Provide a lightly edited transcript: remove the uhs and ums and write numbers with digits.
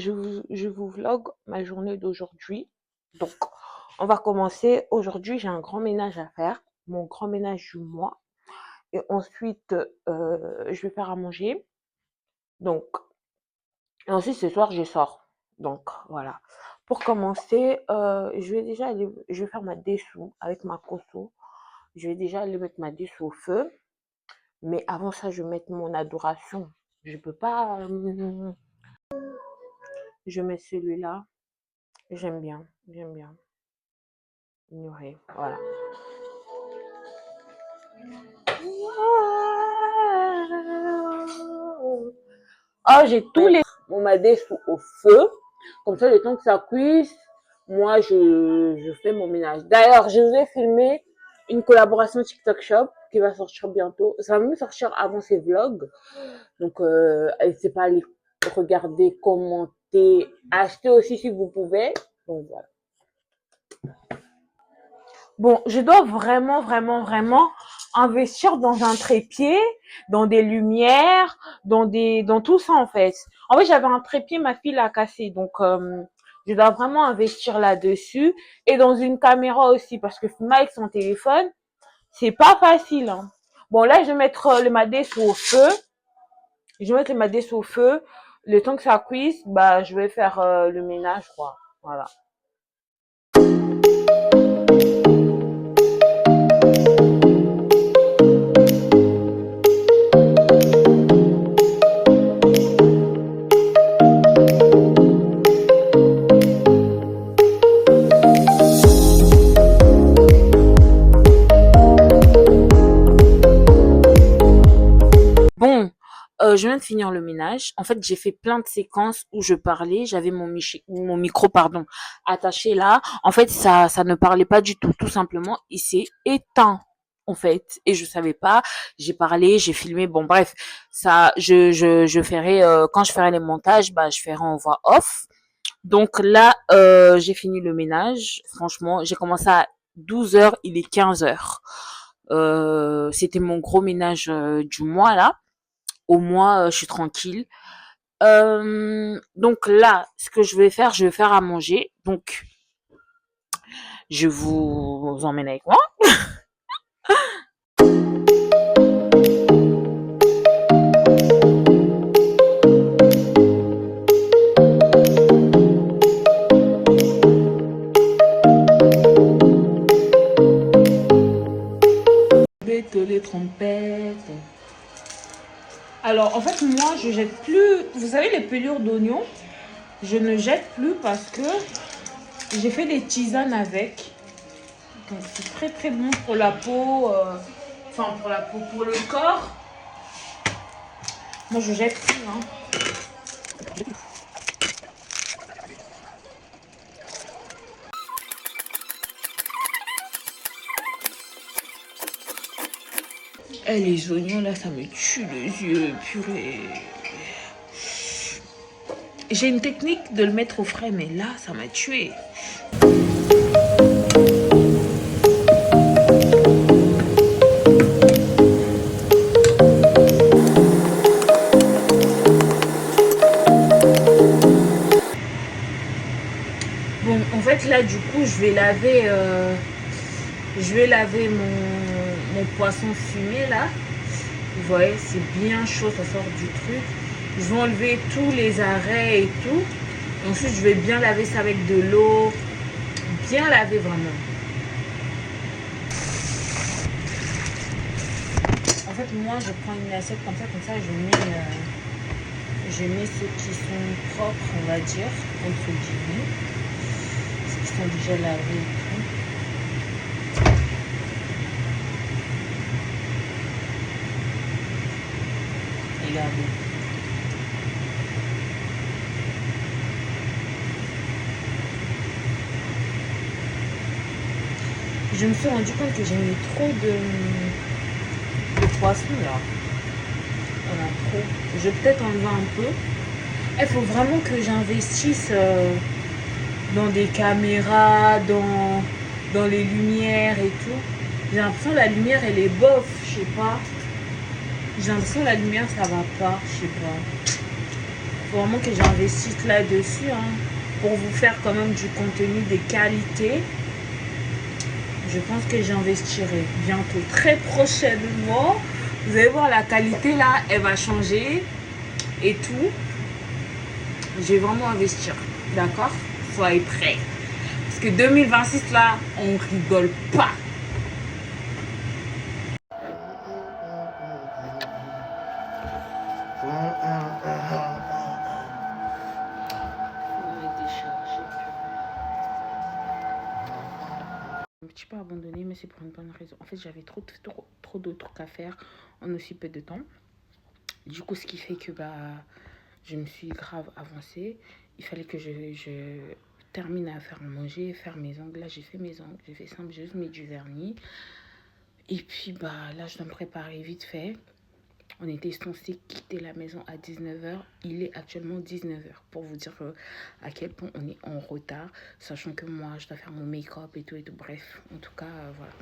je vous vlog ma journée d'aujourd'hui. Donc, on va commencer. Aujourd'hui, j'ai un grand ménage à faire, mon grand ménage du mois. Et ensuite, je vais faire à manger. Donc, et ensuite, ce soir, je sors. Donc, voilà. Pour commencer, je vais faire ma dessous avec ma cosso. Je vais déjà aller mettre ma dessous au feu. Mais avant ça, je vais mettre mon adoration. Je peux pas. Je mets celui-là. J'aime bien. J'aime bien. Ignorer. Voilà. Oh, j'ai tous les mon madé au feu. Comme ça, le temps que ça cuise, moi, je fais mon ménage. D'ailleurs, je vous ai filmé une collaboration TikTok Shop qui va sortir bientôt. Ça va même sortir avant ces vlogs. Donc, n'hésitez pas à aller regarder, commenter, acheter aussi si vous pouvez. Donc, voilà. Bon, je dois vraiment investir dans un trépied, dans des lumières, dans tout ça en fait. En fait, j'avais un trépied, ma fille l'a cassé, donc je dois vraiment investir là-dessus et dans une caméra aussi parce que filmer avec son téléphone, c'est pas facile. Hein. Bon, là, je vais mettre le madé au feu. Je vais mettre le madé au feu. Le temps que ça cuise, bah, je vais faire le ménage, quoi. Voilà. Bon, je viens de finir le ménage. En fait, j'ai fait plein de séquences où je parlais. J'avais mon micro, pardon, attaché là. En fait, ça ne parlait pas du tout. Tout simplement, il s'est éteint. En fait, et je savais pas. J'ai parlé, j'ai filmé. Bon, bref, ça, je ferai quand je ferai les montages, bah, je ferai en voix off. Donc là, j'ai fini le ménage. Franchement, j'ai commencé à 12 heures. Il est 15 heures. C'était mon gros ménage du mois là. Au moins, je suis tranquille. Donc là, ce que je vais faire à manger. Donc, je vous emmène avec moi. Les trompettes. Alors, en fait, moi, je jette plus. Vous savez, les pelures d'oignons, je ne jette plus parce que j'ai fait des tisanes avec. Donc, c'est très bon pour la peau. Enfin, pour la peau, pour le corps. Moi, je jette plus. Hein. Eh, les oignons, là, ça me tue les yeux, purée. J'ai une technique de le mettre au frais, mais là, ça m'a tué. Bon, en fait, là, du coup, je vais laver mon poisson fumé, là. Vous voyez, c'est bien chaud, ça sort du truc. Je vais enlever tous les arrêts et tout. Ensuite, je vais bien laver ça avec de l'eau. Bien laver vraiment. En fait, moi, je prends une assiette comme ça, je mets ceux qui sont propres, on va dire, entre guillemets. Ceux qui sont déjà lavés et tout. Regardez. Je me suis rendu compte que j'ai mis trop de poisson là. On a trop. Je vais peut-être enlever un peu. Il faut vraiment que j'investisse dans des caméras, dans les lumières et tout. J'ai l'impression que la lumière elle est bof, je sais pas. J'ai l'impression que la lumière ça va pas, je sais pas. faut vraiment que j'investisse là-dessus, hein, pour vous faire quand même du contenu de qualité. Je pense que j'investirai bientôt, très prochainement. Vous allez voir, la qualité là, elle va changer et tout. Je vais vraiment investir, d'accord? Soyez prêts. Parce que 2026 là, on rigole pas. Un petit peu abandonné, mais c'est pour une bonne raison. En fait, j'avais trop de trucs à faire en aussi peu de temps. Du coup, ce qui fait que je me suis grave avancée. Il fallait que je termine à faire à manger, faire mes ongles. Là, j'ai fait mes ongles. J'ai fait simple, j'ai juste mis du vernis. Et puis, là, je dois me préparer vite fait. On était censé quitter la maison à 19h. Il est actuellement 19h. Pour vous dire à quel point on est en retard. Sachant que moi, je dois faire mon make-up et tout et tout. Bref, en tout cas, voilà.